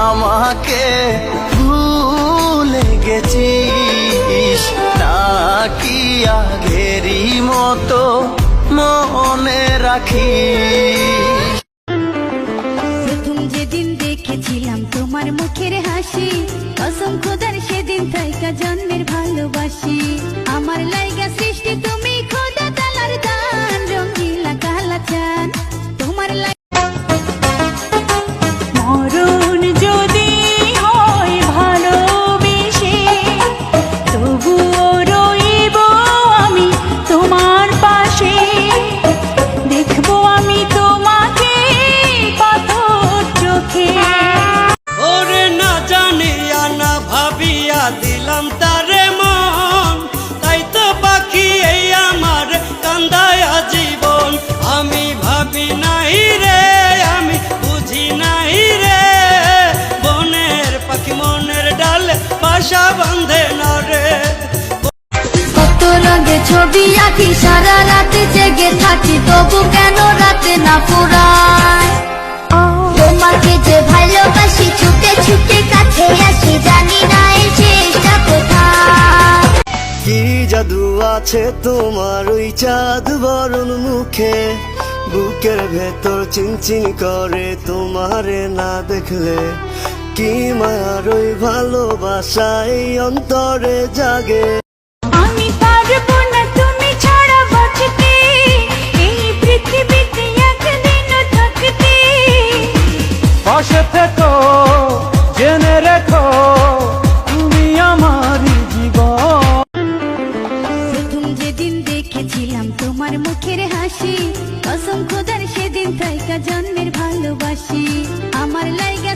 আমাকে ভুলে গেছিস নাকি আগেরই মতো মনে রাখিস? প্রথম যেদিন দেখেছিলাম তোমার মুখের হাসি, কসম খোদার সেদিন থাইকা জন্মের ভালোবাসি। আমার লাইগা সৃষ্টি তুমি, খোদা তালার দান, রঙিলা কালা চান তোমার। মরণ যদি হয় ভালোবেসে, তবুও রইব আমি তোমার পাশে। দেখবো আমি তোমাকে পাথর চোখে। ওরে না জানিয়া না ভাবিয়া দিলাম তারে মন, তাই তো পাখি এই আমার কান্দায়া জীবন। আমি ভাবি নাই রে, আমি বুঝি নাই রে, বনের পাখি মনের ডালে বাসা বাঁধে না রে। কত রঙে ছবি আঁকি, সারা রাতে জেগে থাকি, তবু কেন রাতে না পুরায়? তোমাকে যে ভালোবাসি, ছুটে ছুটে কাছে আসি, জানি না এই শেষটা কোথায়। কি জাদু আছে তোমার ওই চাঁদ বরণ মুখে, বুকের ভেতর চিনচিন করে তোমারে না দেখলে। কি মায়ার ওই ভালোবাসা এই অন্তরে জাগে। আমি পারবো না তুমি ছাড়া বাঁচতে, এই পৃথিবীতে একদিনও থাকতে। পাশে থেকো, জেনে রেখো, তুমি আমারই জীবন। প্রথম যেদিন দেখেছিলাম তোমার মুখের হাসি, কসম খোদার সেদিন থাইকা জন্মের ভালোবাসি। আমার লাইগা